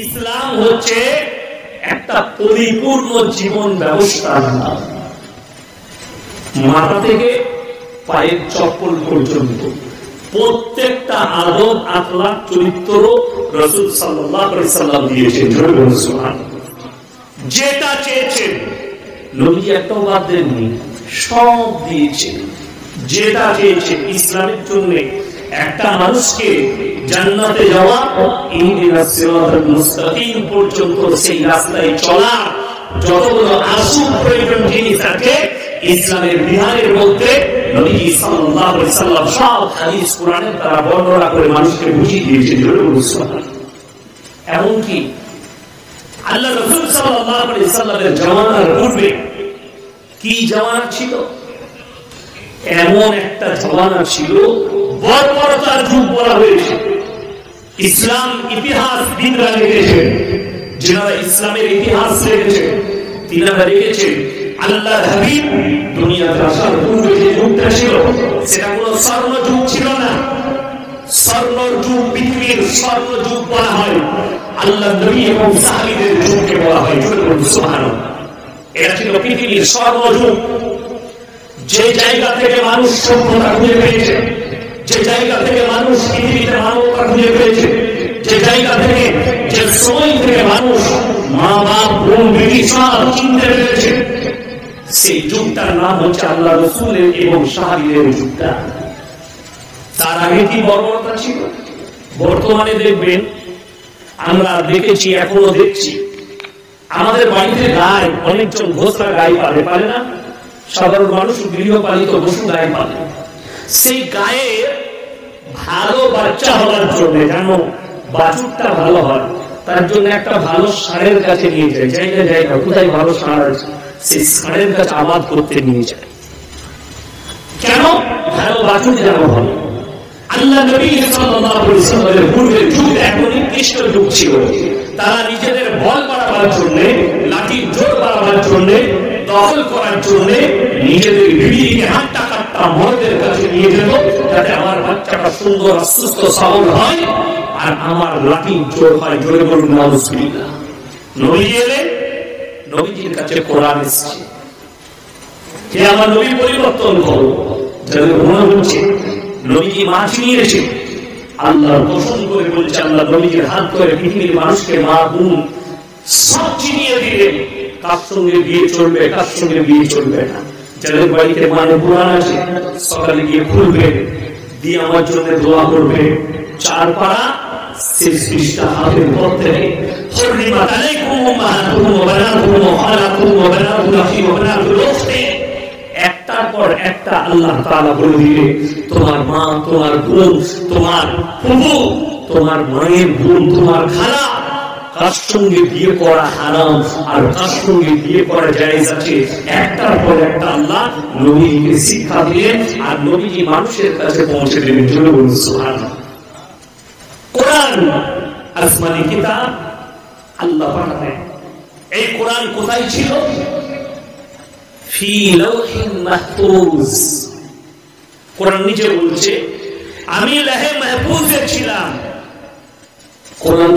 ইসলাম হচ্ছে একটা পরিপূর্ণ জীবন ব্যবস্থা। মাথা থেকে পায়ের চপ্পল পর্যন্ত প্রত্যেকটা আদব আখলাক চরিত্র রাসূল সাল্লাল্লাহু আলাইহি সাল্লাম দিয়েছেন। যেটা চেয়েছেন নবী একটাও বাদ দেননি, সব দিয়েছেন। যেটা চেয়েছেন ইসলামের জন্য একটা মানুষকে জান্নাতে যাওয়া, ইহদিনাস সিরাতাল মুস্তাকিম পর্যন্ত সেই রাস্তায় চলা, যতগুলো আসল প্রয়োজন জিনিস আছে ইসলামের বিধানের মধ্যে নবী সাল্লাল্লাহু আলাইহি সাল্লাম সব হাদিস কোরআনের দ্বারা বর্ণনা করে মানুষকে বুঝিয়ে দিয়েছেন। এমনকি আল্লাহ রাসূল সাল্লাল্লাহু আলাইহি সাল্লামের জামানার পূর্বে কি জামানা ছিল? এমন একটা জামানা ছিল, বর্বরতার যুগ বলা হয়েছে। ইসলাম ইতিহাস বিদরা লিখেছেন, যারা ইসলামের ইতিহাস লিখেছেন তিনারা লিখেছেন আল্লাহর হাবিব দুনিয়াতে আসার পূর্বে যে যুগটা ছিল সেটা কোনো স্বর্ণ যুগ ছিল না। স্বর্ণ যুগ, পৃথিবীর স্বর্ণ যুগ বলা হয় আল্লাহ নবী এবং সাহাবীদের যুগকে বলা হয়। সুবহানাল্লাহ, এটা ছিল পৃথিবীর স্বর্ণ যুগ। যে জায়গা থেকে মানুষ সভ্যতা খুঁজে পেয়েছে, যে জায়গা থেকে মানুষ পৃথিবীতে মানবতা খুঁজে পেয়েছে, যে জায়গা থেকে, যে সময় থেকে মানুষ মা বাপ বোন বেটি সব চিনতে পেরেছে, সেই যুগটার নাম হচ্ছে আল্লাহ রাসূলের এবং সাহাবীদের যুগটা। তার আগে কি বর্বরতা ছিল? বর্তমানে দেখবেন, আমরা দেখেছি, এখনো দেখছি, আমাদের বাড়িতে গায়ে অনেকজন ঘোষরা গায়ে পালে না, সাধারণ মানুষ গৃহপালিত পশু গায়ে পালে। সেই গায়ে ভালো বাচ্চা হওয়ার জন্য, জানো বাছুরটা ভালো হয়, তার জন্য একটা ভালো ষাঁড়ের কাছে নিয়ে যায়। জায়গায় জায়গায় কোথায় ভালো ষাঁড় আছে সেই ষাঁড়ের কাছে আবাদ করতে নিয়ে যায়। কেন? ভালো বাছুর যেন হয়। আল্লাহ নবী সাল্লাল্লাহু আলাইহি ওয়াসাল্লামের পূর্বের যুগ এক নির্দিষ্ট যুগ ছিল। তারা নিজেদের বল বাড়াবার জন্য, লাঠির জোর বাড়াবার জন্য, দখল করার জন্য নিজেদের বিবিকে হাঁটটা কাটটা মরদের কাছে নিয়ে যেত, যাতে আমার বাচ্চাটা সুন্দর সুস্থ সবল হয় আর আমার লাঠির জোর হয়। জোরে বলুন নাউজুবিল্লাহ। নবী এলেন, নবীজির কাছে কোরআন এসেছে, হে আমার নবী পরিবর্তন করো। যাদের মনে হচ্ছে নবীজি মাছ নিয়ে এসে আল্লাহর কসম করে বলছে, আল্লাহ নবীজির হাত ধরে পৃথিবীর মানুষকে মা বোন সব চিনিয়ে দিলেন, কার সঙ্গে বিয়ে চলবে, কার সঙ্গে বিয়ে চলবে না। যাদের বাড়িতে মানে পুরাণ আছে সকালে গিয়ে খুলবে, দিয়ে আমার জন্য দোয়া করবে। 4 পারা শেষ পৃষ্ঠা হাতের পর থেকে হরিমাত আলাইকুম উম্মাহাতুকুম ওয়া বানাতুকুম ওয়া খালাতুকুম ওয়া বানাতুল আখি ওয়া বানাতুল উখতি, একটার পর একটা আল্লাহ তাআলা বলে দিলে তোমার মা, তোমার বোন, তোমার ফুফু, তোমার মায়ের বোন, তোমার খালা, কার সঙ্গে বিয়ে করা হারাম আর কার সঙ্গে বিয়ে করা জায়েজ আছে। একটার পর একটা আল্লাহ নবীকে শিক্ষা দিলেন আর নবীজি মানুষের কাছে পৌঁছে দিলেন। জোরে বলুন সুবহানাল্লাহ। কোরআন আসমানি কিতাব, আল্লাহ পাঠালেন। এই কোরআন কোথায় ছিল? ফি লাওহিন মাহফুজ। কোরআন নিজে বলছে আমি লাহে মাহফুজে ছিলাম। কোরআন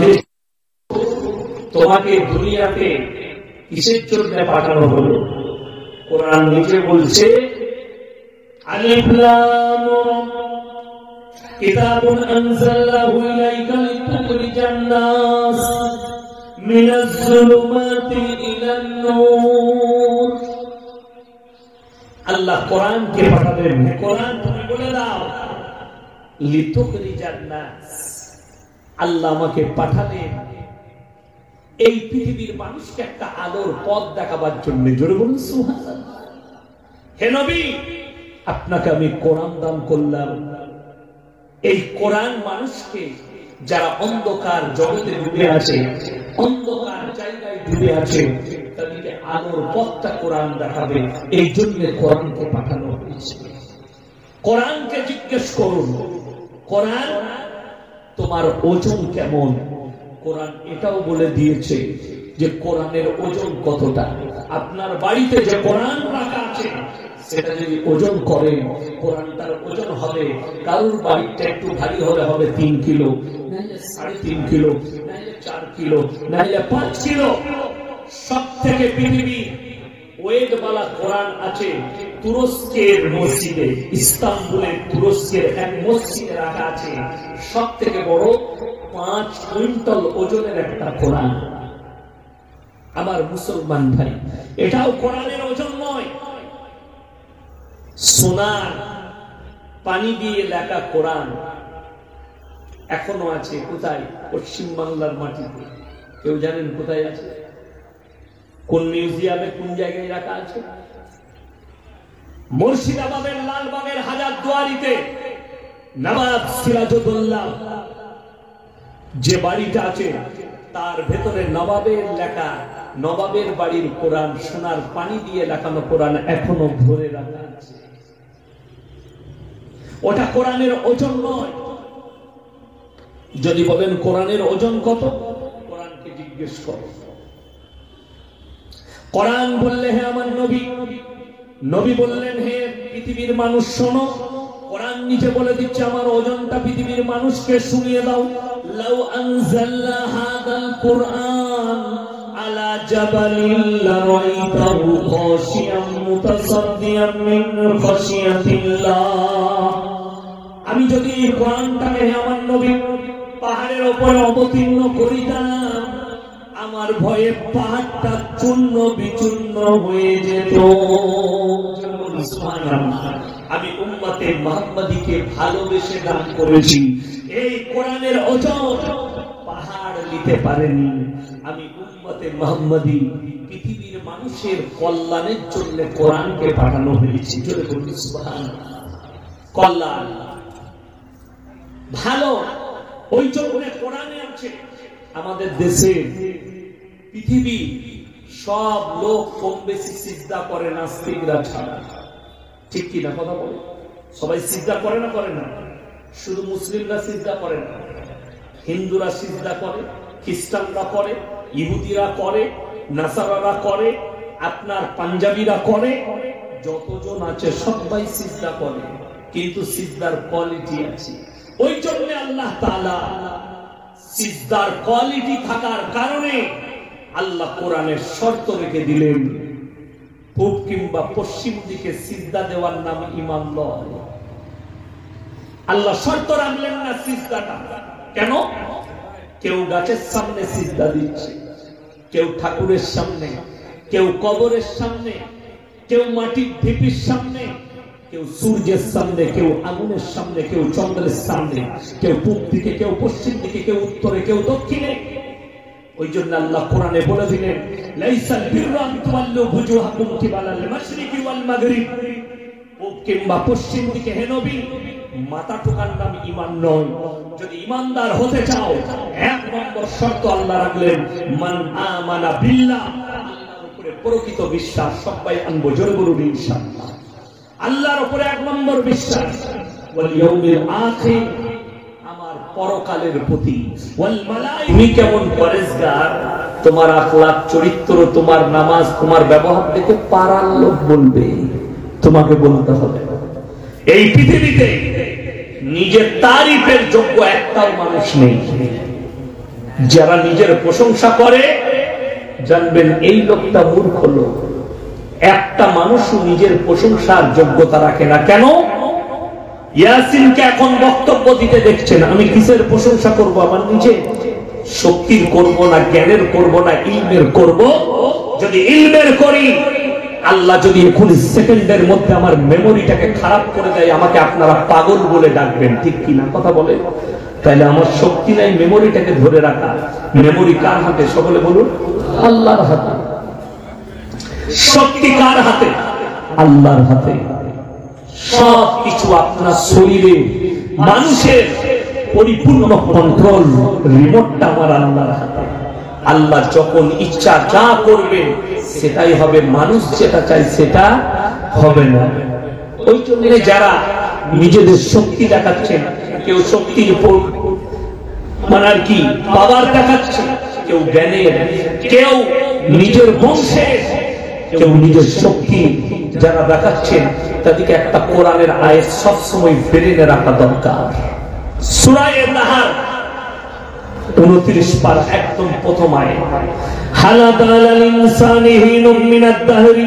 তোমাকে দুনিয়াতে কিসের জন্য পাঠানো হলো? কোরআন নিজে বলছে আলিফ লাম রা কিতাবুন আনজালনাহু ইলাইকা লিতুখরিজান নাস মিনাজ যুলুমাতি ইলান নূর। আল্লাহ কোরআনকে পাঠালেন। কোরআন তুমি বলে দাও লিতুখরিজান নাস, আল্লাহ আমাকে পাঠালেন এই পৃথিবীর মানুষকে একটা আলোর পথ দেখাবার জন্য। জোরে বলুন সুবহানাল্লাহ। হে নবী, আপনাকে আমি কোরআন দান করলাম। এই কোরআন মানুষকে, যারা অন্ধকার জগতে ডুবে আছে, অন্ধকার জায়গায় ডুবে আছে, তাদেরকে আলোর পথটা কোরআন দেখাবে। এই জন্য কোরআনকে পাঠানো হয়েছে। কোরআনকে জিজ্ঞেস করুন, কোরআন তোমার ওজন কেমন? কোরআন এটাও বলে দিয়েছে যে কোরআনের ওজন কতটা। আপনার বাড়িতে যে কোরআন রাখা আছে সেটা যদি ওজন করে, কোরআনটার ওজন হবে, কারোর বাড়িটা একটু ভারী হলে হবে 3 কিলো, নাহলে 3.5 কিলো, নাহলে 4 কিলো নাইলে 5 কিলো। সব থেকে পৃথিবী ওয়েটওয়ালা কোরআন আছে তুরস্কের মসজিদে, ইস্তাম্বুলের তুরস্কের এক মসজিদে রাখা আছে। সব থেকে বড় 5 কুইন্টাল ওজনের একটা কোরআন। আমার মুসলমান ভাই, এটাও কোরআনের ওজন নয়, সোনার পানি দিয়ে লেখা কোরআন এখনো আছে। কোথায়? পশ্চিম বাংলার মাটিতে। কেউ জানেন কোথায় আছে? কোন মিউজিয়ামে, কোন জায়গায় রাখা আছে? মুর্শিদাবাদের লালবাগের হাজারদুয়ারিতে নবাব সিরাজউদ্দৌলা যে বাড়িটা আছে তার ভেতরে নবাবের লেখা, নবাবের বাড়ির কোরআন, সোনার পানি দিয়ে লেখানো কোরআন এখনো ধরে রাখা আছে। ওটা কোরআনের ওজন নয়। যদি বলেন কোরআনের ওজন কত, কোরআনকে জিজ্ঞেস করো। কোরআন বললে হে আমার নবী, নবী বললেন হে পৃথিবীর মানুষ শোনো। কোরআন নিজে বলে দিচ্ছে আমার ওজনটা পৃথিবীর মানুষকে শুনিয়ে দাও। লাউ আনজালনা হাদাল কুরআন আলা জাবালিন লারাইতাহু খাশিয়াম মুতাসাদ্দিয়াম মিন খাশিয়াতিল্লাহ। আমি যদি এই কোরআনটাকে হে আমার নবী পাহাড়ের উপরে অবতীর্ণ করিতাম, আমার ভয়ে পাহাড়টা চূর্ণ বিচূর্ণ হয়ে যেত। আমি উম্মতে মুহাম্মাদীকে ভালোবেসে দান করেছি। এই কোরআনের ওজন পাহাড় নিতে পারেনি। আমি উম্মতে মুহাম্মাদী পৃথিবীর মানুষের কল্যাণের জন্য কোরআনকে পাঠানো হয়েছে। জোরে বলুন সুবহানাল্লাহ। কল্যাণ ভালো, ওই জন্য কোরআনে আছে। আমাদের দেশে পৃথিবী সব লোক কম বেশি সিজদা করে, নাস্তিকরা ছাড়া। ঠিক কি না কথা বলে? সবাই সিজদা করে না? করে না? শুধু মুসলিমরা সিজদা করে না, হিন্দুরা সিজদা করে, খ্রিস্টানরা করে, ইহুদিরা করে, নাসারারা করে, আপনার পাঞ্জাবিরা করে, যতজন আছে সবাই সিজদা করে। কিন্তু সিজদার কোয়ালিটি আছে। ওই জন্য আল্লাহ তাআলা সিজদার কোয়ালিটি থাকার কারণে আল্লাহ কোরআনের শর্ত রেখে দিলেন, পূব কিংবা পশ্চিম দিকে সিজদা দেওয়ার নাম ঈমান নয়। আল্লাহ শর্ত রাখলেন না সিজদাটা। কেন? কেউ গাছের সামনে সিজদা দিচ্ছে, কেউ ঠাকুরের সামনে, কেউ কবরের সামনে, কেউ মাটির ঢিপির সামনে, কেউ সূর্যের সামনে, কেউ আগুনের সামনে, কেউ চন্দ্রের সামনে, কেউ পূব দিকে, কেউ পশ্চিম দিকে, কেউ উত্তরে, কেউ দক্ষিণে। ওই জন্য আল্লাহ কোরআনে বলে দিলেন লাইসাল বিররা আন তুওয়াল্লু বুজুহাকুম কিবালাল মাশরিকি ওয়াল মাগরিব। পূব কিংবা পশ্চিম দিকে হে নবী মাথা ঠোকার নাম ঈমান নয়। যদি ঈমানদার হতে চাও, এক নম্বর শর্ত আল্লাহ রাখলেন মান আমানা বিল্লাহ, আল্লাহর উপরে প্রকৃত বিশ্বাস। সবাই আনবো, জোরে বলুন ইনশাআল্লাহ। আল্লাহর উপরে এক নম্বর বিশ্বাস, ওয়াল ইয়াউমিল আখির, আমার পরকালের প্রতি, ওয়াল মালাইকা। তুমি কেমন পরেজগার, তোমার আখলাক, চরিত্র, তোমার নামাজ, তোমার ব্যবহার দেখে পাড়ার লোক বলবে, তোমাকে বলতে হবে। এই পৃথিবীতে নিজের তারিফের যোগ্য একটাও মানুষ নেই। যারা নিজের প্রশংসা করে জানবেন এই লোকটা মূর্খ লোক। একটা মানুষও নিজের প্রশংসার যোগ্যতা রাখে না। কেন? ইয়াসিনকে এখন বক্তব্য দিতে দেখছেন, আমি কিসের প্রশংসা করব? আমার নিজে শক্তির করব না, জ্ঞানের করব না, ইলমের করব? যদি ইলমের করি, আল্লাহ যদি 19 সেকেন্ডের মধ্যে আমার মেমোরিটাকে খারাপ করে দেয়, আমাকে আপনারা পাগল বলে ডাকবেন। ঠিক কিনা কথা বলে? তাহলে আমার শক্তি নাই মেমোরিটাকে ধরে রাখা। মেমোরি কার হাতে? সকলে বলুন আল্লাহর হাতে। শক্তি কার হাতে? আল্লাহর হাতে। সব কিছু আপনার শরীরে, মানুষের পরিপূর্ণ কন্ট্রোল, রিমোটটা আমার আল্লাহর হাতে। আল্লাহ যখন ইচ্ছা যা করবে সেটাই হবে, মানুষ যেটা চাই সেটা হবে না। ওই জন্য যারা নিজেদের শক্তি দেখাচ্ছেন, কেউ শক্তির উপর মানে আর কি পাওয়ার দেখাচ্ছে, কেউ জ্ঞানের, কেউ নিজের বংশের, কেউ নিজের শক্তি যারা দেখাচ্ছেন, তাদেরকে একটা কোরআনের আয়াত সবসময় ব্রেনে রাখা দরকার। সূরা আন-নাহল 29 পার একদম প্রথম আয়াত, হালাত আলাল ইনসানি হিনুম মিনাদ দাহরি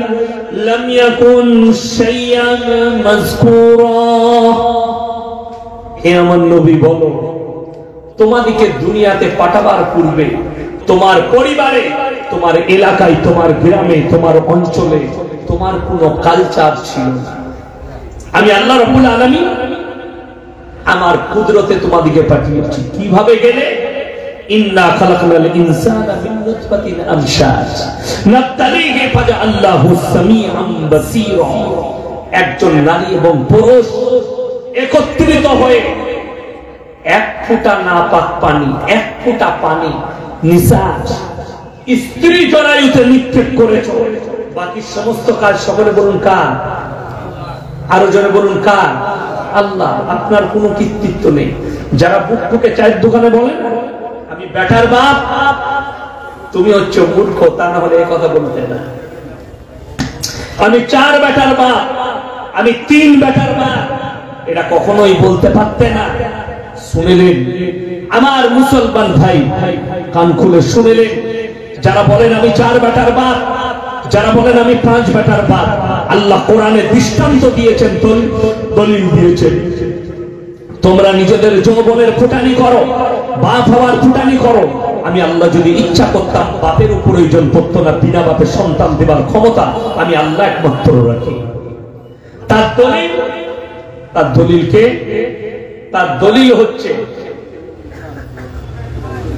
লাম ইয়াকুন শাইয়ান মাযকুরা। হে আমার নবী বলো, তোমাদেরকে দুনিয়াতে পাঠাবার পূর্বে তোমার পরিবারে, তোমার এলাকায়, তোমার গ্রামে, তোমার অঞ্চলে তোমার কোনো কালচার ছিল না। আমি আল্লাহ রাব্বুল আলামিন আমার কুদরতে তোমাদেরকে পাঠিয়েছি। কিভাবে গেলে? ইন্না খালাকনাল ইনসানা মিন নুতফাতিন আমশাজ নাবতালিহি ফাজআলনাহু সামিআন বাসীরা। একজন নারী এবং পুরুষ একত্রিত হয়ে এক ফোঁটা নাপাক পানি, এক ফোঁটা পানি নিসাজ স্ত্রী জরায়ুতে নিক্ষেপ করেছ। বাকি সমস্ত কাজ সকলে বলুন কার? আরো জনে বলুন কার? আল্লাহ। আপনার কোনো কৃতিত্ব নেই। যারা বুক বুকে চায়ের দোকানে বলেন আমি বেটার বাপ, তুমি হচ্ছে মূর্খ, তা না হলে এই কথা বলতে না। আমি 4 বেটার বাপ, আমি 3 বেটার বাপ, এটা কখনোই বলতে পারতে না। শুনেলেন আমার মুসলমান ভাই, কান খুলে শুনেলেন। যারা বলেন আমি 4 বেটার বাপ, যারা বলেন আমি 5 বেটার বাপ, আল্লাহ কোরআনে দৃষ্টান্ত দিয়েছেন, দলিল দিয়েছেন। তোমরা নিজেদের যৌবনের ফুটানি করো, বাপ হওয়ার ফুটানি করো। আমি আল্লাহ যদি ইচ্ছা করতাম বাপের উপর প্রয়োজন পড়তো না, বিনা বাপের সন্তান দেবার ক্ষমতা আমি আল্লাহ একমাত্র রাখি। তার দলিল, তার দলিলকে, তার দলিল হচ্ছে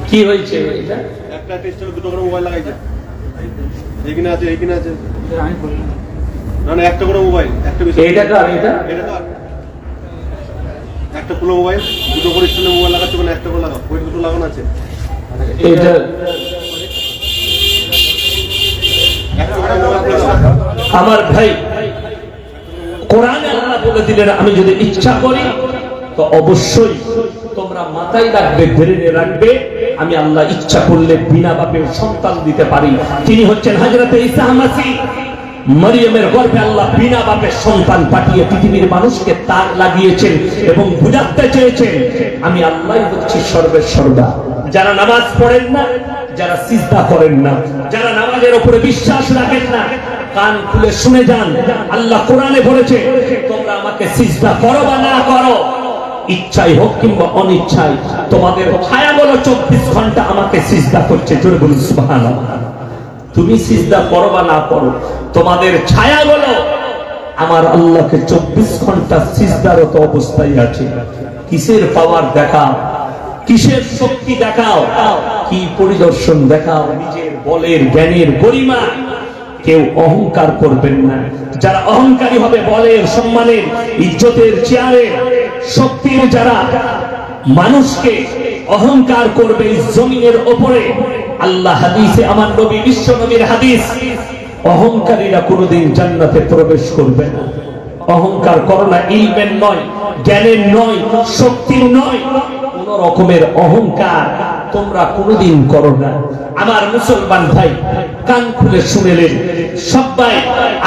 কি হয়েছে? এটা একটা টেস্টের দুটো করে মোবাইল লাগাইছে, এইখানে আছে, এইখানে আছে, না না একটা করে মোবাইল, একটা বিষয় এইটা কার? এটা একটা পুরো মোবাইল, দুটো করে স্ট্যান্ডে মোবাইল লাগাচ্ছে, মানে একটা করে লাগাও, ওই দুটো লাগানো আছে। এটা আমার ভাই, কোরআনে আল্লাহ বলে দিলেন আমি যদি ইচ্ছা করি তো অবশ্যই তোমরা মাথায় রাখবে, ধরে রাখবে, আমি আল্লাহ ইচ্ছা করলে বিনা বাপের সন্তান দিতে পারি। তিনি হচ্ছেন হযরতে ঈসা মাসীহ। মরিয়মের গর্ভে আল্লাহ বিনা বাপের সন্তান পাঠিয়ে পৃথিবীর মানুষকে তার লাগিয়েছেন এবং বুঝাতে চেয়েছেন আমি আল্লাহই হচ্ছি সর্বেসর্বা। যারা নামাজ পড়েন না, যারা সিজদা করেন না, যারা নামাজের উপরে বিশ্বাস রাখেন না, কান খুলে শুনে যান। আল্লাহ কোরআনে বলেছে তোমরা আমাকে সিজদা করো বা না করো, ইচ্ছাই হোক কিংবা অনিচ্ছায়, তোমাদের ছায়া বলো 24 ঘন্টা আমাকে সিজদা করছে। জোরে বলুন সুবহানাল্লাহ। তুমি সিজদা করো বা না করো, তোমাদের ছায়া বলো আমার আল্লাহকে 24 ঘন্টা সিজদারত অবস্থায় আছে। কিসের পাওয়ার দেখাও, কিসের শক্তি দেখাও, কি পরিদর্শন দেখাও, নিজের বলের জ্ঞানের গরিমা। কেউ অহংকার করবেন না। যারা অহংকারী হবে, বলের, সম্মানের, ইজ্জতের, চেয়ারের, শক্তির, যারা মানুষকে অহংকার করবে জমিনের উপরে, আল্লাহ হাদিসে, আমার নবী বিশ্ব নবীর হাদিস, অহংকারীরা কোনোদিন জান্নাতে প্রবেশ করবে না। অহংকার করো না, ইলমের নয়, জ্ঞানের নয়, শক্তির নয়, কোন রকমের অহংকার তোমরা কোনোদিন করো না। আমার মুসলমান ভাই, কান খুলে শুনেলেন। সবাই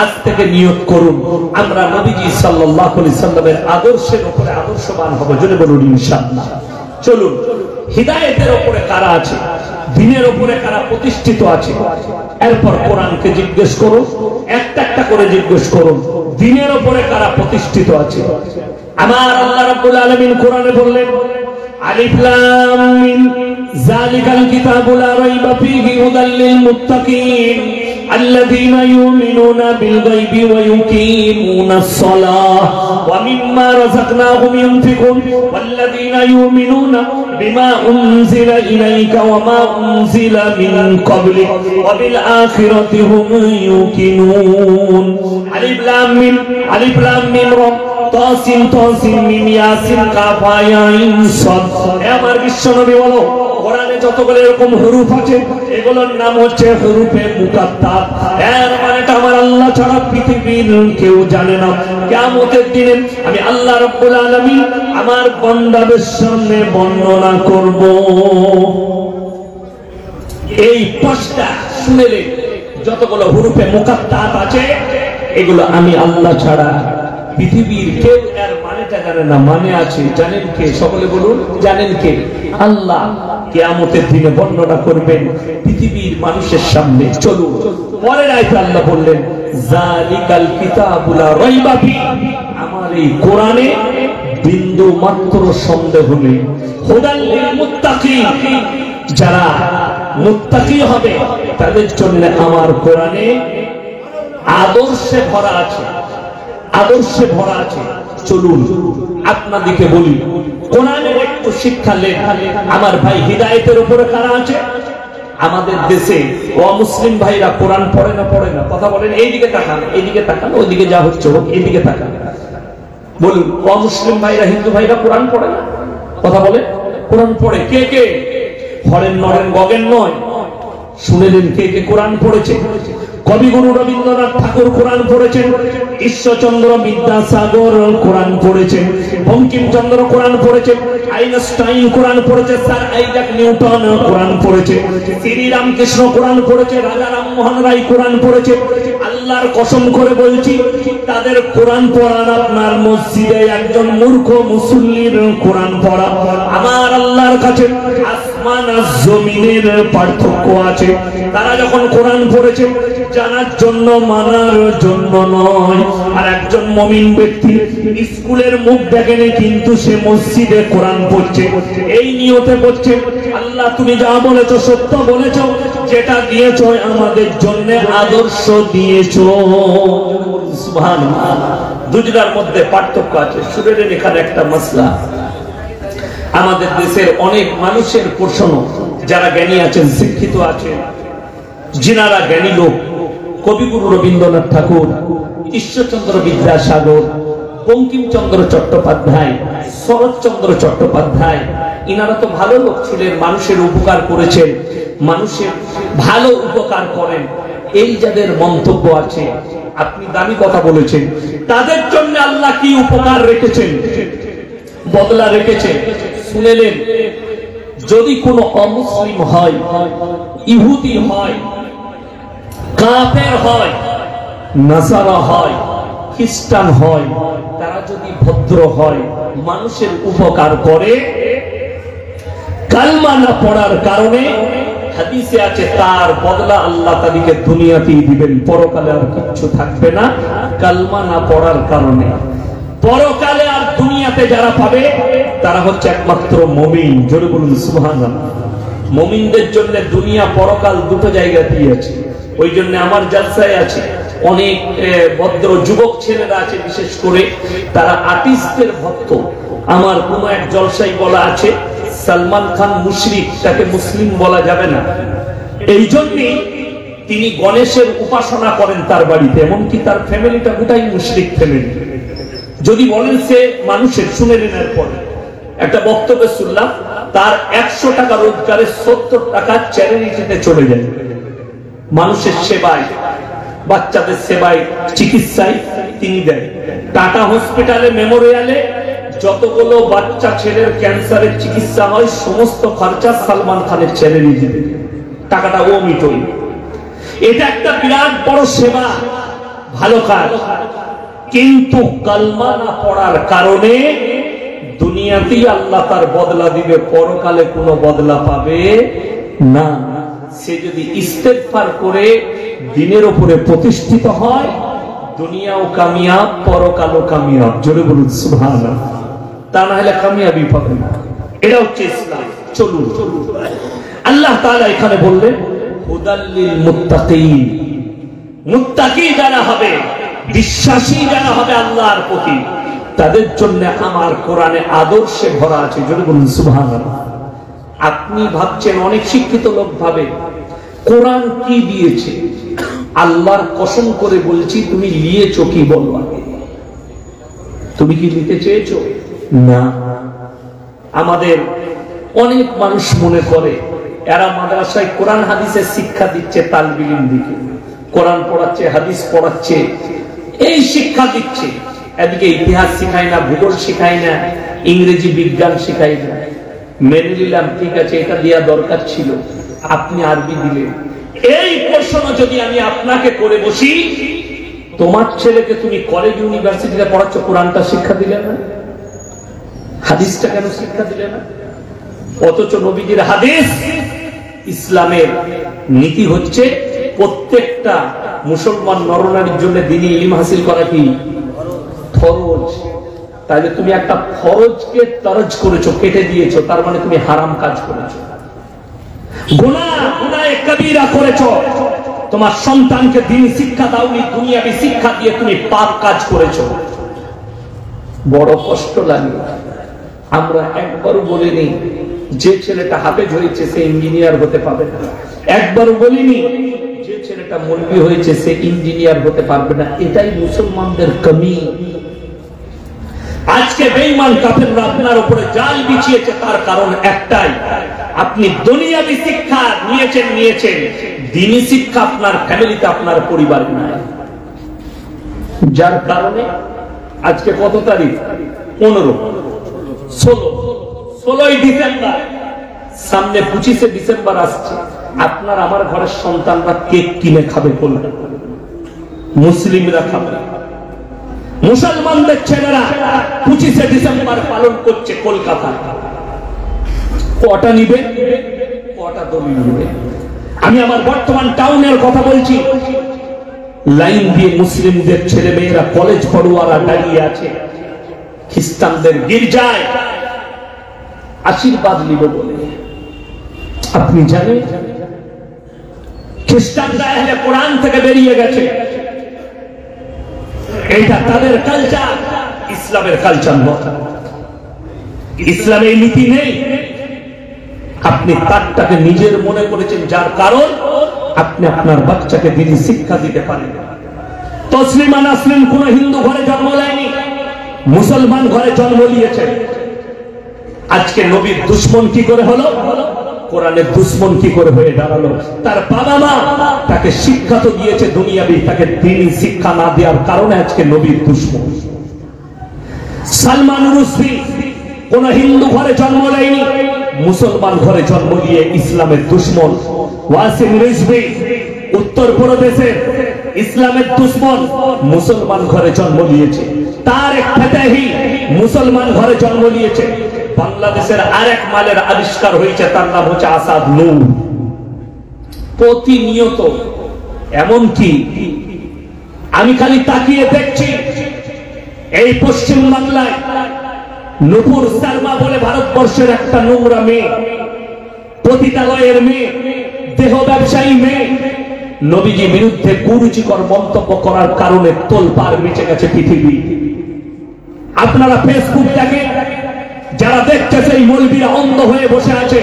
আজ থেকে নিয়ত করুন আমরা নবীজি সাল্লাল্লাহু আলাইহি সাল্লামের আদর্শের উপরে আদর্শবান হব। জোরে বলুন ইনশাআল্লাহ। চলুন, হিদায়াতের উপরে কারা আছে, দ্বীনের উপরে কারা প্রতিষ্ঠিত আছে, এরপর কোরআনকে জিজ্ঞেস করুন, একটা একটা করে জিজ্ঞেস করুন দ্বীনের উপরে কারা প্রতিষ্ঠিত আছে। আমার আল্লাহ রাব্বুল আলামিন কোরআনে বললেন আলিফ লাম মিম যালিকাল কিতাবু লা রাইবা ফীহি হুদাল লিল মুত্তাকিন আল্লাযীনা ইউমিনুনা বিল গায়বি ওয়া ইউকিমুনাস সালাহ ওয়া মিম্মা রাযাকনাহুম ইউনফিকুন ওয়াল্লাযীনা ইউমিনুনা বিমা উনজিলা ইলাইকা ওয়া মা উনজিলা মিন ক্বাবলিক ওয়া বিল আখিরাতি হুম ইউকিনুন। আলিফ লাম মিম, আলিফ লাম মিম র, তাসিন তাসিন মিম ইয়াসিন কাফ হা আইন সাদ। আমার বিশ্বনবী বলো, কোরআনে যতগুলো এরকম হুরুফ আছে এগুলোর নাম হচ্ছে হুরুফে মুকাত্তাব। এর মানেটা আমার আল্লাহ ছাড়া পৃথিবীর কেউ জানে না। কিয়ামতের দিনে আমি আল্লাহ রাব্বুল আলামিন আমার বান্দাদের সামনে বর্ণনা করব। এই পাঁচটা শুনেলে যতগুলো হুরুফে মুকাত্তাব আছে এগুলো আমি আল্লাহ ছাড়া পৃথিবীর কেউ এর মানেটা জানে না, মানে আছে জানেন কে? সকলে বলুন, জানেন কে? আল্লাহ কিয়ামতের দিনে বর্ণনা করবেন পৃথিবীর মানুষের সামনে। চলুন পরের আয়াতে আল্লাহ বললেন যালিকাল কিতাবু লা রাইবা ফিহি, আমার এই কোরআনে বিন্দু মাত্র সন্দেহ নেই। হুদাল লিল মুত্তাকিন, যারা মুত্তাকি হবে তাদের জন্য আমার কোরআনে আদর্শে ভরা আছে, আদর্শে ভরা আছে। চলুন আপনাদেরকে বলি, কোরআনের একটু শিক্ষা লেন। আমার ভাই হিদায়াতের উপরে কারা আছে? আমাদের দেশে অমুসলিম ভাইরা কোরআন পড়ে না, পড়ে না? কথা বলেন, এইদিকে তাকান, এইদিকে তাকান, ওইদিকে যা হচ্ছে হোক, এইদিকে তাকান। বলুন, অমুসলিম ভাইরা, হিন্দু ভাইরা কোরআন পড়ে না? কথা বলে, কোরআন পড়ে। কে কে? হরেন নরেন গগেন নয়, শুনে নিন কে কে কোরআন পড়েছে। কবিগুরু রবীন্দ্রনাথ ঠাকুর কোরআন পড়েছেন, ঈশ্বরচন্দ্র বিদ্যাসাগর কোরআন পড়েছেন, বঙ্কিমচন্দ্র কোরআন পড়েছেন, আইনস্টাইন কোরআন পড়েছে, স্যার আইজাক নিউটন কোরআন পড়েছে, শ্রীরামকৃষ্ণ কোরআন পড়েছে, রাজা রামমোহন রায় কোরআন পড়েছে। আল্লাহর কসম করে বলছি, তাদের কোরআন পড়ান আপনার মসজিদে একজন মূর্খ মুসল্লির কোরআন পড়া আমার আল্লাহর কাছে আসমান আর জমিনের পার্থক্য আছে। তারা যখন কোরআন পড়েছে জানার জন্য, মানার জন্য নয়। আর একজন মুমিন ব্যক্তি স্কুলের মুখ দেখেনি, কিন্তু সে মসজিদে কোরআন পড়ছে, এই নিয়তে পড়ছে আল্লাহ তুমি যা বলেছো সত্য বলেছো, যেটা দিয়েছো আমাদের জন্য আদর্শ দিয়েছো। সুবহানাল্লাহ। দুজনের মধ্যে পার্থক্য আছে। শুনেন এখানে একটা মাসলা। আমাদের দেশের অনেক মানুষের প্রশ্ন, যারা জ্ঞানী আছেন, শিক্ষিত আছেন, যিনারা জ্ঞানী লোক, কবিগুরু রবীন্দ্রনাথ ঠাকুর, ঈশ্বরচন্দ্র বিদ্যাসাগর, বঙ্কিমচন্দ্র চট্টোপাধ্যায়, শরৎচন্দ্র চট্টোপাধ্যায়, ইনারা তো ভালো লোক ছিলেন, মানুষের উপকার করেছেন, মানুষের ভালো উপকার করেন। এই যাদের মন্তব্য আছে, আপনি দামি কথা বলেছেন, তাদের জন্য আল্লাহ কি উপকার রেখেছেন, বদলা রেখেছেন শুনেলেন। যদি কোনো অমুসলিম হয়, ইহুদি হয়, কাফের হয়, নাসারা হয়, খ্রিস্টান হয়, তারা যদি ভদ্র হয়, মানুষের উপকার করে, কালমা না পড়ার কারণে হাদিসে আছে তার বদলা আল্লাহ তাদেরকে দুনিয়াতেই দিবেন, পরকালে আর কিছু থাকবে না। কালমা না পড়ার কারণে পরকালে আর দুনিয়াতে যারা পাবে তারা হচ্ছে একমাত্র মুমিন। জোরে বলুন সুবহানাল্লাহ। মুমিনদের জন্য দুনিয়া পরকাল দুটো জায়গাতেই আছে। ওই জন্য আমার জালসায় আছে অনেক ভদ্র যুবক ছেলেরা আছে, বিশেষ করে তারা আর্টিস্টের ভক্ত। আমার কোন এক জলসাই বলা আছে সালমান খান মুশরিক, তাকে মুসলিম বলা যাবে না। এই জন্যই তিনি গণেশের উপাসনা করেন তার বাড়িতে, এমনকি তার ফ্যামিলিটা গোটাই মুশরিক ফ্যামিলি। যদি বলেন সে মানুষের, শুনে নেওয়ার পরে একটা বক্তব্য শুনলাম, তার 100 টাকা রোজগারে 70 টাকা চ্যারিটিতে চলে যায়, মানুষের সেবায়, বাচ্চাদের সেবায়, চিকিৎসায় তিনি দেন। টাটা হসপিটালে, মেমোরিয়ালে যতগুলো বাচ্চা ছেলের ক্যান্সারের চিকিৎসা হয়, সমস্ত খরচা সালমান খানের চ্যানেলই দিবে, টাকাটা ও মিটই। এটা একটা বিরাট বড় সেবা, ভালো কাজ। কিন্তু কালমা না পড়ার কারণে দুনিয়াতেই আল্লাহ তার বদলা দিবে, পরকালে কোনো বদলা পাবে না। সে যদি ইস্তেগফার করে দিনের উপরে প্রতিষ্ঠিত হয়, দুনিয়াও কামিয়াব, পরকালও কামিয়াব। জোরে বলুন সুবহানাল্লাহ। তা না হলে কামিয়াবি পাবে না। এটা হচ্ছে ইসলাম। চলুন, আল্লাহ তাআলা এখানে বললেন হুদাল লিল মুত্তাকিন। মুত্তাকি যারা হবে, বিশ্বাসী যারা হবে আল্লাহর প্রতি, তাদের জন্য আমার কোরআনে আদর্শে ভরা আছে। জোরে বলুন সুবহানাল্লাহ। আপনি ভাবছেন, অনেক শিক্ষিত লোক ভাবে কোরআন কি দিয়েছে। আল্লাহর কসম করে বলছি, তুমি নিয়েছো কি বলো আগে? তুমি কি নিতে চেয়েছো? না। আমাদের অনেক মানুষ মনে করে এরা মাদ্রাসায় কোরআন হাদিসের শিক্ষা দিচ্ছে, তালবিল দিকে কোরআন পড়াচ্ছে, হাদিস পড়াচ্ছে, এই শিক্ষা দিচ্ছে। এদিকে ইতিহাস শিখায় না, ভূগোল শিখায় না, ইংরেজি বিজ্ঞান শিখায় না। মেনে নিলাম, ঠিক আছে, এটা দেওয়া দরকার ছিল, আপনি আরবি দিলেন। এই প্রশ্ন যদি আমি আপনাকে করে বসি, তোমার ছেলেকে তুমি কলেজ ইউনিভার্সিটিতে পড়াচ্ছ, কোরআনটা শিক্ষা দিলে না? হাদিসটা কেন শিক্ষা দিলে না? অথচ নবীজির হাদিস, ইসলামের নীতি হচ্ছে প্রত্যেকটা মুসলমান নরনারীর জন্য দ্বীনি ইলম হাসিল করা কি ফরজ। তাহলে তুমি একটা ফরজকে তরজ করেছো, কেটে দিয়েছো, তার মানে তুমি হারাম কাজ করেছো, গুনাহে কবিরা করেছো। তোমার সন্তানকে দ্বীনি শিক্ষা দাওনি, দুনিয়াবি শিক্ষা দিয়ে তুমি পাপ কাজ করেছো। বড় কষ্ট লাগে। আমরা একবারও বলিনি যে ছেলেটা হাফেজ হয়েছে সে ইঞ্জিনিয়ার হতে পারবে না, একবারও বলিনি যে ছেলেটা মৌলবি হয়েছে সে ইঞ্জিনিয়ার হতে পারবে না। এটাই মুসলমানদের কমি। আজকে বেঈমান কাফেররা আপনার উপরে জাল বিছিয়েছে, তার কারণ একটাই, আপনি দুনিয়াবি শিক্ষা নিয়েছেন, দ্বীনি শিক্ষা আপনার ফ্যামিলিতে, আপনার পরিবারে নাই। যার কারণে আজকে কত তারিখ? 15, 16ই ডিসেম্বর, সামনে 25শে ডিসেম্বর আসছে। আপনার আমার ঘরের সন্তানরা কেক কিনে খাবে, বলবে মুসলিমরা খাবে। মুসলমানদের ছেলেরা 25শে ডিসেম্বর পালন করছে কলকাতায়। কটা নিবে, কটা দলিল নিবে? আমি আমার বর্তমান টাউনের কথা বলছি, লাইন দিয়ে মুসলিমদের ছেলে মেয়েরা, কলেজ পড়ুয়ারা দাঁড়িয়ে আছে খ্রিস্টানদের গির্জায় আশীর্বাদ নিব বলে। আপনি জানেন খ্রিস্টানরা আহলে কোরআন থেকে বেরিয়ে গেছে, এটা তাদের কালচার, ইসলামের কালচার নয়। ইসলামে নীতি নেই। আপনি তারটাকে নিজের মনে করেছেন, যার কারণ আপনি আপনার বাচ্চাকে দ্বীনি শিক্ষা দিতে পারেন। তসলিমা নাসরিন কোন হিন্দু ঘরে জন্ম নেয়নি, মুসলমান ঘরে জন্ম নিয়েছে। আজকে নবীর দুশ্মন কি করে হলো, কোরআনের দুশ্মন কি করে হয়ে দাঁড়ালো? তার বাবা মা তাকে শিক্ষা তো দিয়েছে দুনিয়াবি, তাকে দ্বীনি শিক্ষা না দেওয়ার কারণে আজকে নবীর দুশ্মন। সালমান রুশদি কোন হিন্দু ঘরে জন্ম নেয়নি, মুসলমান ঘরে জন্ম নিয়ে ইসলামের দুশ্মন। ওয়াসিম রিজভী উত্তরপ্রদেশের ইসলামের দুশ্মন, মুসলমান ঘরে জন্ম নিয়েছে। তারেক ফাতেহি মুসলমান ঘরে জন্ম নিয়েছে। বাংলাদেশের আরেক মালের আবিষ্কার হয়েছে, তার নাম হচ্ছে আসাদ নূর। প্রতিনিয়ত, এমনকি আমি খালি তাকিয়ে দেখছি এই পশ্চিম বাংলায় নূপুর শর্মা বলে ভারতবর্ষের একটা নোংরা মেয়ে, পতিতালয়ের মেয়ে, দেহ ব্যবসায়ী মেয়ে, নবীজি বিরুদ্ধে কুরুচিকর মন্তব্য করার কারণে তোলপাড় মিটে গেছে পৃথিবী। আপনারা ফেসবুক দেখেন, যারা দেখছে সেই মৌলবীরা অন্ধ হয়ে বসে আছে,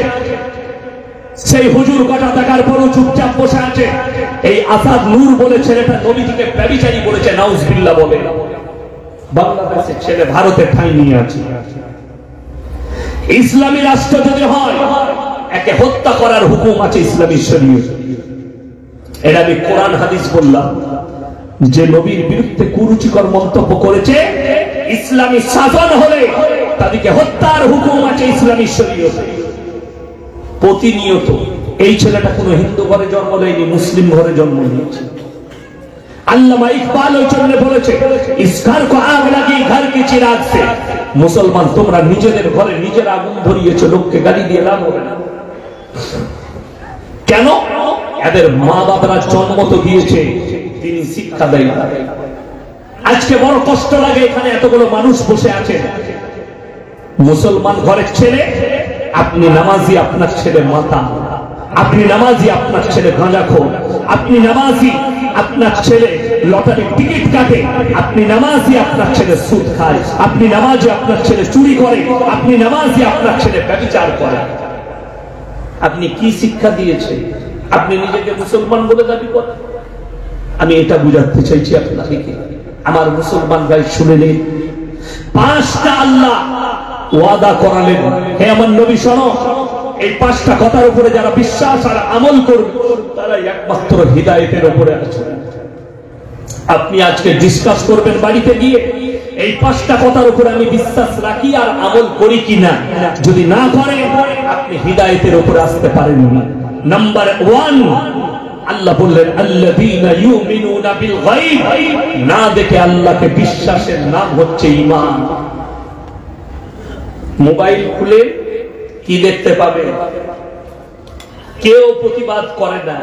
সেই হুজুর কটা দেখার পরও চুপচাপ বসে আছে। এই আসাদ নূর বলে ছেলেটা নবীজিকে ব্যভিচারী বলেছে, নাউজুবিল্লাহ বলে। বাংলাদেশের ছেলে ভারতে ঠাঁই নিয়ে আছে। ইসলামী রাষ্ট্র যদি হয়, একে হত্যা করার হুকুম আছে ইসলামী শরীয়তে। এটা আমি কোরআন হাদিস বললাম, যে নবীর বিরুদ্ধে কুরুচিকর মন্তব্য করেছে, ইসলামী শাসন হলে তাদেরকে হত্যার হুকুম আছে ইসলামী শরীয়তে। প্রতিনিয়ত এই ছেলেটা কোনো হিন্দু ঘরে জন্ম নেয়নি, মুসলিম ঘরে জন্ম নিয়েছে। আল্লামা ইকবাল ওই জন্য বলেছে, ইস ঘর কো আগ লাগি ঘর কি চিরাগ সে। মুসলমান তোমরা নিজেদের ঘরে নিজের আগুন ধরিয়েছো, লোককে গালি দিয়ে লাভ হবে না। কেন? এদের মা বাবারা জন্ম তো দিয়েছে, তিনি শিক্ষা দেয় না। আজকে বড় কষ্ট লাগে, এখানে এতগুলো মানুষ বসে আছে, মুসলমান ঘরের ছেলে। আপনি নামাজি, আপনার ছেলে মাতা। আপনি নামাজি, আপনার ছেলে গাঁজাখোর। আপনি নামাজি, আপনার ছেলে লটারির টিকিট কাটে। আপনি নামাজি, আপনার ছেলে সুদ খায়। আপনি নামাজি, আপনার ছেলে চুরি করে। আপনি নামাজি, আপনার ছেলে ব্যভিচার করে। আপনি কি শিক্ষা দিয়েছেন? আপনি নিজেকে মুসলমান বলে দাবি করেন। আমি এটা বুঝাতে চাইছি আপনাদেরকে, আমার মুসলমান ভাই শুনে নিন। 5টা আল্লাহ ওয়াদা করালেন, হে আমার নবী শোনো, এই 5টা কথার উপরে যারা বিশ্বাস আর আমল করবে তারা একমাত্র হিদায়াতের উপরে আছে। আপনি আজকে ডিসকাস করবেন বাড়িতে গিয়ে, এই 5টা কথার উপরে আমি বিশ্বাস রাখি আর আমল করি কিনা। যদি না করেন, আপনি হিদায়াতের উপরে আসতে পারেন না। নাম্বার 1, আল্লাহ বললেন আল্লাযীনা ইউমিনুনা বিল গায়ব, না দেখে আল্লাহকে বিশ্বাসের নাম হচ্ছে ঈমান। মোবাইল খুলে কি দেখতে পাবে? কেউ প্রতিবাদ করে না,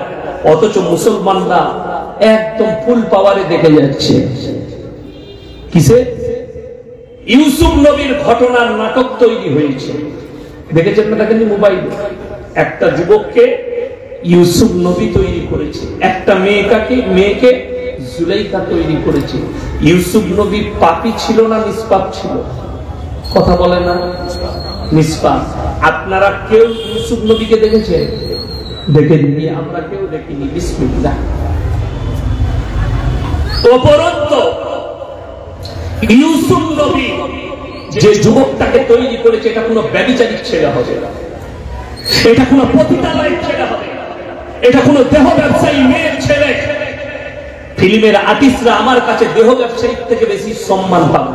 অথচ মুসলমানরা একদম ফুল পাওয়ারে দেখে যাচ্ছে। কিসে? ইউসুফ নবীর ঘটনার নাটক তৈরি হয়েছে, দেখেছেন না? দেখেন মোবাইল। একটা যুবককে ইউসুফ নবী তৈরি করেছে, একটা মেয়েকে জুলাইখা তৈরি করেছে। ইউসুফ নবী পাপী ছিল না নিষ্পাপ ছিল? কথা বলে না? নিষ্পাপ। আপনারা কেউ ইউসুফ নবীকে দেখেছে? দেখেননি, আমরা কেউ দেখিনি। বিসমিল্লাহ। উপরন্তু ইউসুফ নবী যে যুবকটাকে তৈরি করেছে, এটা কোনো ব্যভিচারিক ছেলে হবে না, এটা কোনো পতিতালয়ের ছেলে হবে, এটা কোনো দেহ ব্যবসায়ী মেয়ের ছেলে। ফিল্মের আর্টিস্টরা আমার কাছে দেহ ব্যবসায়ীর থেকে বেশি সম্মান পাবে,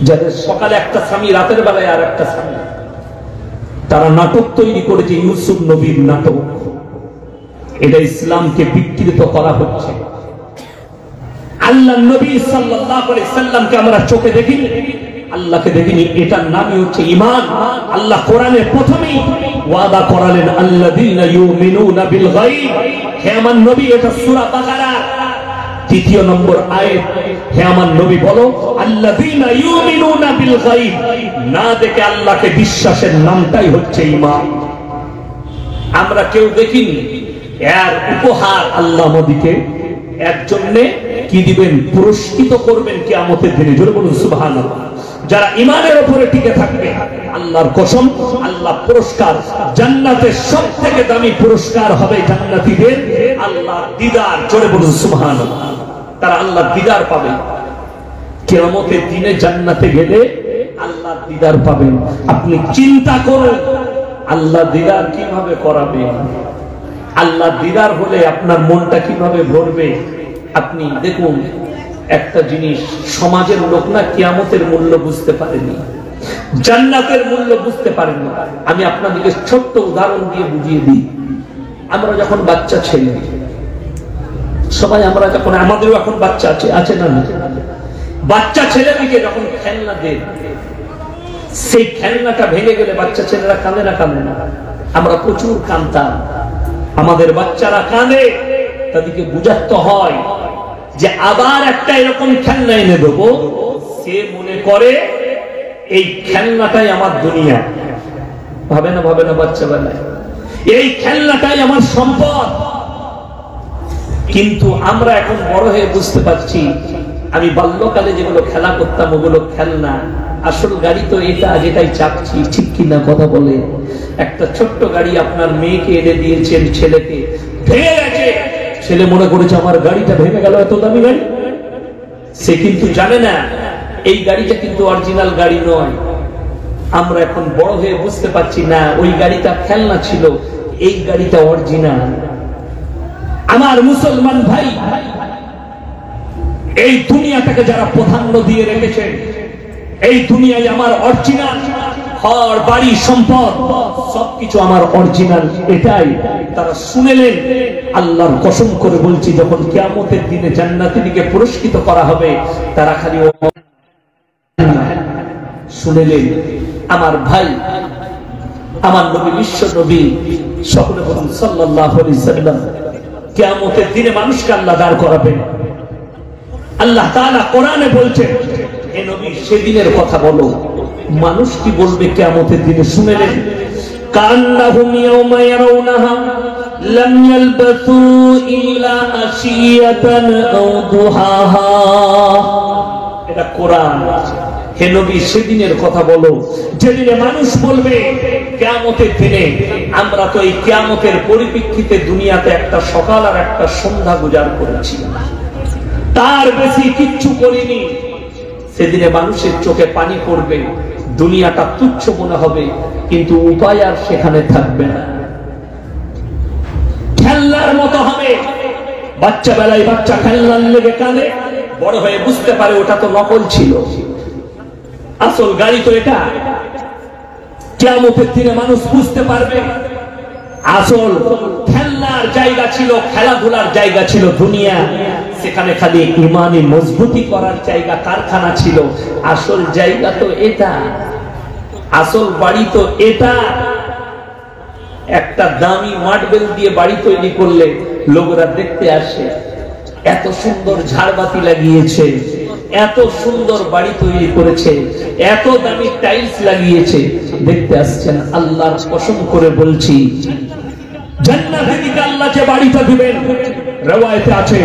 যাদের সকালে একটা স্বামী, রাতের বেলায় আর একটা স্বামী। তারা নাটক তৈরি করেছে, ইউসুফ নবীর নাটক। এটা ইসলামকে বিকৃত করা হচ্ছে। আল্লাহ নবী সাল্লাল্লাহু আলাইহি সাল্লামকে আমরা চোখে দেখিনি, আল্লাহকে দেখিনি, এটার নামই হচ্ছে ঈমান। আল্লাহ কোরআনে প্রথমেই ওয়াদা করালেন আল্লাযীনা ইউমিনুনা বিল গায়ব। হে আমার নবী, এটা সূরা বাকারার 3 নম্বর আয়াত। হে আমার নবী বলো আল্লাযীনা ইউমিনুনা বিল গায়ব, না দেখে আল্লাহকে বিশ্বাসের নামটাই হচ্ছে ঈমান। আমরা কেউ দেখিনি, এর উপহার আল্লাহ নবীকে এর জন্য কি দিবেন? পুরস্কৃত করবেন কিয়ামতের দিনে। জোরে বলুন সুবহানাল্লাহ। যারা ঈমানের উপরে টিকে থাকবে, আল্লাহর কসম, আল্লাহ পুরস্কার, জান্নাতের সবথেকে দামি পুরস্কার হবে জান্নাতীদের আল্লাহর দিদার। জোরে বলুন সুবহানাল্লাহ। তারা আল্লাহর দিদার পাবে কিয়ামতের দিনে। জান্নাতে গেলে আল্লাহর দিদার পাবেন। আপনি চিন্তা করুন আল্লাহ দিদার কিভাবে করাবে? আল্লাহ দিদার হলে আপনার মনটা কিভাবে ভরবে? আপনি দেখুন একটা জিনিস, সমাজের লোক না কিয়ামতের মূল্য বুঝতে পারেনি, জান্নাতের মূল্য বুঝতে পারেনি। আমি আপনাদেরকে ছোট্ট উদাহরণ দিয়ে বুঝিয়ে দিই। আমরা যখন বাচ্চা ছেলে, সবাই আমরা যখন, আমাদেরও এখন বাচ্চা আছে না? বাচ্চা ছেলেটিকে যখন খেলনা দেন, সেই খেলনাটা ভেঙে গেলে বাচ্চা ছেলেরা কাঁদে না? কাঁদে না? আমরা প্রচুর কাঁদতাম। আমাদের বাচ্চারা কাঁদে, তাদেরকে বুঝাতে হয় যে আবার একটা এরকম খেলনা এনে দেবো। সে মনে করে এই খেলনাটাই আমার দুনিয়া। ভাবে না বাচ্চা বেলায় এই খেলনাটাই আমার সম্পদ। কিন্তু আমরা এখন বড় হয়ে বুঝতে পারছি, আমি বাল্যকালে যেগুলো খেলা করতাম ওগুলো খেলনা, আসল গাড়ি তো এটা, যেটাই চাপছি। ঠিক কিনা কথা বলে? একটা ছোট্ট গাড়ি আপনার মেয়েকে এনে দিয়েছেন, ছেলেকে, ভেঙে গেছে। ছেলে মনে করেছে আমার গাড়িটা ভেঙে গেল, এত দামি গাড়ি। সে কিন্তু জানে না এই গাড়িটা কিন্তু অরিজিনাল গাড়ি নয়। আমরা এখন বড় হয়ে বুঝতে পারছি না ওই গাড়িটা খেলনা ছিল, এই গাড়িটা অরিজিনাল। আমার মুসলমান ভাই, এই দুনিয়াটাকে যারা প্রাধান্য দিয়ে রেখেছে, এই দুনিয়ায় আমার অরিজিনাল ঘর বাড়ি সম্পদ সবকিছু আমার অরিজিনাল, এটাই তারা শুনেলেন। আল্লাহর কসম করে বলছি, যখন কিয়ামতের দিনে জান্নাতীদেরকে পুরস্কৃত করা হবে, তারা খালি শুনেলেন। আমার ভাই, আমার নবী, বিশ্ব নবী, সকলে বলুন সাল্লাল্লাহু আলাইহি সাল্লাম, কিয়ামতের দিনে মানুষকে আল্লাহ দাঁড় করাবেন। আল্লাহ তাআলা কোরআনে বলছেন, হে নবী সেদিনের কথা বলো। মানুষ কি বলবে কিয়ামতের দিনে? শুনেলেন, কান্নাহুম ইয়াওমা ইয়ারাউনাহা লাম ইয়ালবাসু ইল্লা আশিয়াতান আও দুহাহা। এটা কোরআন। হে নবী সেদিনের কথা বলো যেদিনে মানুষ বলবে কিয়ামতের দিনে, আমরা তো এই কিয়ামতের পরিপ্রেক্ষিতে দুনিয়াতে একটা সকাল আর একটা সন্ধ্যা গুজার করেছি, তার বেশি কিচ্ছু করিনি। সেদিনে মানুষের চোখে পানি পড়বে, দুনিয়াটা তুচ্ছ মনে হবে, কিন্তু উপায় আর সেখানে থাকবে না। খেলনার মতো হবে। বাচ্চা বেলায় বাচ্চা খেলনার লেগে কাঁদে, বড় হয়ে বুঝতে পারে ওটা তো নকল ছিল, আসল গাড়ি তো এটা। কিয়ামতের দিনে মানুষ বুঝতে পারবে আসল খেলনার জায়গা ছিল, খেলাধুলার জায়গা ছিল দুনিয়া, সেখানে খালি ইমানি মজবুতি করার জায়গা, কারখানা ছিল। আসল জায়গা তো এটা, আসল বাড়ি তো এটা। একটা দামি মার্বেল দিয়ে বাড়ি তৈরি করলে লোকেরা দেখতে আসে, এত সুন্দর ঝাড়বাতি লাগিয়েছে, এত সুন্দর বাড়ি তৈরি করেছে, এত দামি টাইলস লাগিয়েছে, দেখতে আসছেন। আল্লাহর কসম করে বলছি, জান্নাতে দিকে আল্লাহ যে বাড়িটা দিবেন, রওয়ায়েতে আছে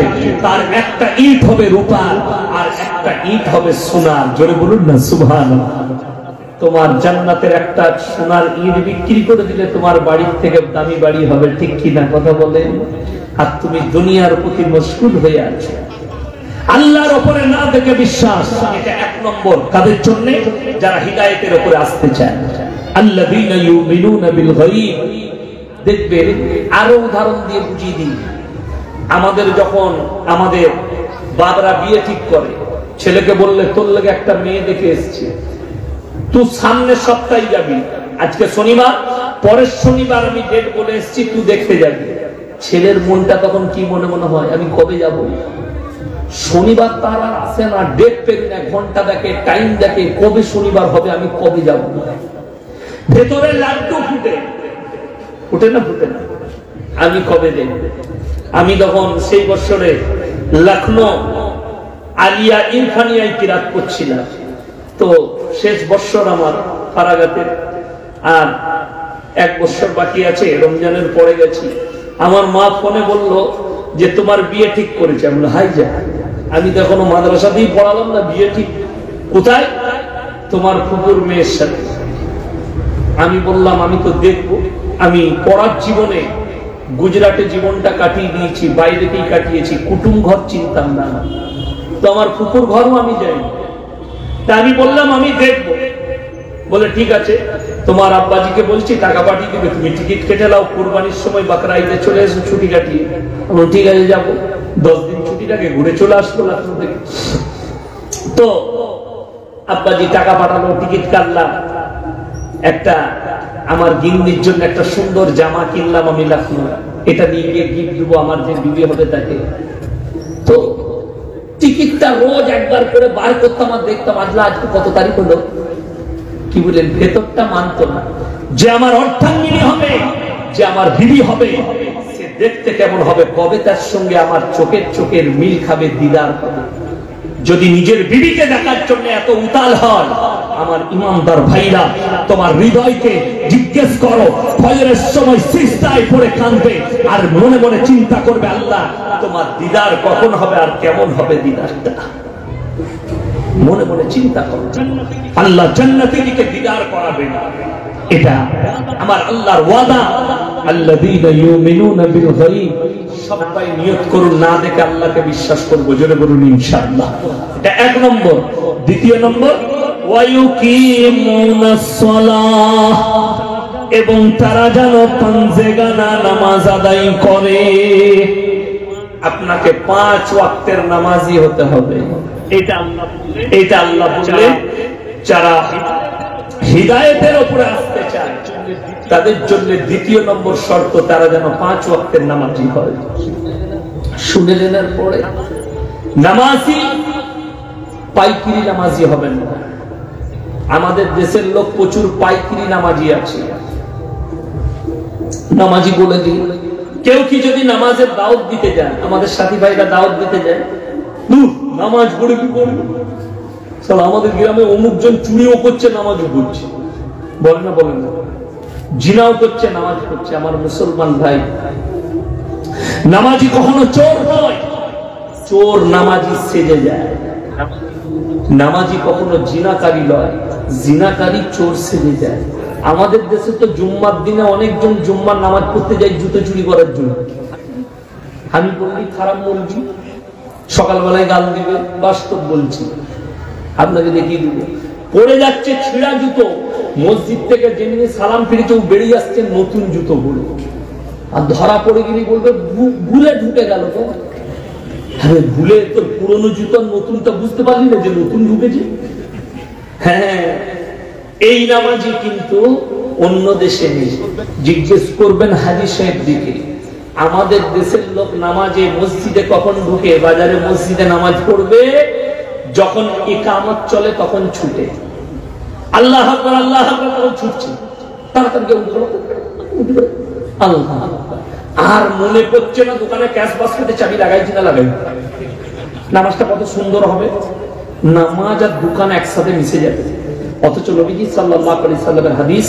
তার একটা ইট হবে রূপার আর একটা ইট হবে সোনার। জোরে বলুন না সুবহানাল্লাহ। তোমার জান্নাতের একটা সোনার ইট বিক্রি করে দিলে তোমার বাড়ির থেকে দামি বাড়ি হবে, ঠিক কিনা কথা বলেন? আর তুমি দুনিয়ার প্রতি মশগুল হয়ে আছো, আল্লাহর উপরে না দেখে বিশ্বাস। এটা এক নম্বর। কাদের জন্য? যারা হিদায়াতের উপরে আসতে চায়। আল্লাযীনা ইউমিনুনা বিল গায়ব। দেখবে আরো উদাহরণ দিয়ে বুঝিয়ে দিই। আমাদের যখন আমাদের বাবারা বিয়ে ঠিক করে, ছেলেকে বললে তোর লাগে একটা মেয়ে দেখে এসেছি, তুই সামনের সপ্তাহে যাবি, আজকে শনিবার, পরের শনিবার আমি ডেট বলে এসেছি, তুই দেখতে যাবি। ছেলের মনটা তখন কি মনে মনে হয়, আমি কবে যাব? শনিবার তার আর আসে না, ডেট পেরি না, ঘন্টা দেখে, টাইম দেখে, কবে শনিবার হবে, আমি কবে যাব? ভেতরে লাড্ডু ফুটে না ফুটে না, আমি কবে দেখব? আমি তখন সেই বছরে লখনৌ আলিয়া ইরফানিয়ায় কিরাত করছিলাম, তো শেষ বছর আমার ফারাগাতের, আর এক বছর বাকি আছে, রমজানের পরে গেছি। আমার মা ফোনে বলল যে তোমার বিয়ে ঠিক করেছে। আমি বললাম হাই যা, আমি তো এখনো মাদ্রাসাতেই পড়ালাম না, বিয়ে ঠিক কোথায়? তোমার ফুপুর মেয়ের সাথে। আমি বললাম আমি তো দেখবো, আমি পড়ার জীবনে গুজরাটে জীবনটা কাটিয়ে দিয়েছি, বাইরেতেই কাটিয়েছি, কুটুম ঘর চিনতাম না, তো আমার ফুপুর ঘরও আমি যাই। তা আমি বললাম আমি দেখবো। বলে ঠিক আছে, তোমার আব্বাজিকে বলছি টাকা পাঠিয়ে দিবে, তুমি টিকিট কেটে নাও, কুরবানির সময় বাকরা ঈদে চলে এসো ছুটি কাটিয়ে। ঠিক আছে যাবো, 10 দিন ছুটিটাকে ঘুরে চলে আসলো লখনৌ থেকে। তো আব্বাজি টাকা পাঠালো, টিকিট কাটলাম, একটা আমার গিন্নির জন্য একটা সুন্দর জামা কিনলাম আমি লখনৌ, এটা নিয়ে গিয়ে গিফট দেবো আমার যে বিয়ে হবে তাকে। তো টিকিটটা রোজ একবার করে বার করতাম আর দেখতাম আজকে কত তারিখ হলো। কি বলেন, ভেতরটা মানতো না যে আমার অর্ধাঙ্গিনী হবে, যে আমার বিবি হবে, সে দেখতে কেমন হবে, কবে তার সঙ্গে আমার চোখের মিল খাবে, দিদার হবে। যদি নিজের বিবিকে দেখার জন্য এত উতাল হয়, আমার ইমানদার ভাইরা, তোমার হৃদয়কে জিজ্ঞেস করো, ফজরের সময় সিজদায় পড়ে কাঁদবে আর মনে মনে চিন্তা করবে আল্লাহ তোমার দিদার কখন হবে আর কেমন হবে দিদারটা। মনে মনে চিন্তা করো, আল্লাহ জান্নাতে দিকে দিদার করাবেন, এটা আমার আল্লাহর ওয়াদা। আল্লাযীনা ইউমিনুনা বিল গায়ব। সবাই নিয়ত করুন, না দেখে আল্লাহকে বিশ্বাস করব, জোরে বলুন ইনশাআল্লাহ। এটা এক নম্বর। দ্বিতীয় নম্বর, ওয়ায়ুকিমুনাস সালাহ, এবং তারা যেন পাঁচগানা নামাজ আদায় করে। আপনাকে 5 ওয়াক্তের নামাজি হতে হবে, এটা আল্লাহ বললেন। যারা হিদায়াতের উপরে আসতে চায় তাদের জন্য দ্বিতীয় নম্বর শর্ত, তারা যেন 5 ওয়াক্তের নামাজি হয়। শুনে নেওয়ার পরে নামাজি পাইকিরি নামাজি হবেন না। আমাদের দেশের লোক প্রচুর পাইকিরি নামাজি আছে। নামাজি বলে দিই, কেউ কি যদি নামাজের দাওয়াত দিতে যান, আমাদের সাথী ভাইরা দাওয়াত দিতে যায়, নামাজ পড়ে কি করবে? আমাদের গ্রামে অমুক জন চুরিও করছে, নামাজও পড়ছে, বলেন না বলেন না, জিনাও করছে, নামাজ পড়ছে। আমার মুসলমান ভাই, নামাজি কখনো চোর নয়, চোর নামাজি সেজে যায়। নামাজি কখনো জিনাকারী নয়, জিনাকারী চোর সেজে যায়। আমাদের দেশে তো জুম্মার দিনে অনেকজন জুম্মার নামাজ পড়তে যায় জুতো চুরি করার জন্য। আমি বললি খারাপ বলছি, সকালবেলায় গাল দিবে, বাস্তব বলছি, আপনাকে দেখিয়ে দিব। পড়ে যাচ্ছে ছিঁড়া জুতো, মসজিদ থেকে যেদিনে সালাম ফিরেছে ও বেরিয়ে আসছে নতুন জুতো পরে, আর ধরা পড়ে গেলে বলবে ভুলে ঢুকে গেল। তো আরে ভুলে তোর পুরনো জুতো নতুনটা বুঝতে পারলি না যে নতুন ঢুকেছে? হ্যাঁ, এই নামাজি কিন্তু অন্য দেশে নেই। জিজ্ঞেস করবেন হাজী সাহেব দিকে, আমাদের দেশের লোক নামাজে মসজিদে কখন ঢুকে, বাজারে মসজিদে নামাজ পড়বে যখন ইকামত চলে তখন ছুটে, আল্লাহ আকবার আল্লাহ আকবার তখন ছুটছে, তাড়াতাড়ি আল্লাহ আকবার। আর মনে পড়ছে না দোকানে ক্যাশ বাস্কেটে চাবি লাগাইছি না লাগাই, নামাজটা কত সুন্দর হবে। নামাজ আর দোকান একসাথে মিশে যাবে। অথচ নবীজি সাল্লাল্লাহু আলাইহি সাল্লামের হাদিস,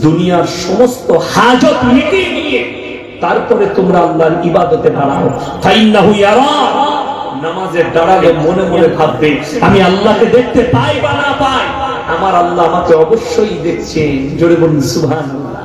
দুনিয়ার সমস্ত হাজত মিটিয়ে নিয়ে তারপরে তোমরা আল্লাহর ইবাদতে দাঁড়াও, ফাইন্নাহু ইয়ারা। নামাজে দাঁড়ালে মনে মনে ভাববে আমি আল্লাহকে দেখতে পাই বা না পাই, আমার আল্লাহ আমাকে অবশ্যই দেখছেন। জোরে বলুন সুবহানাল্লাহ।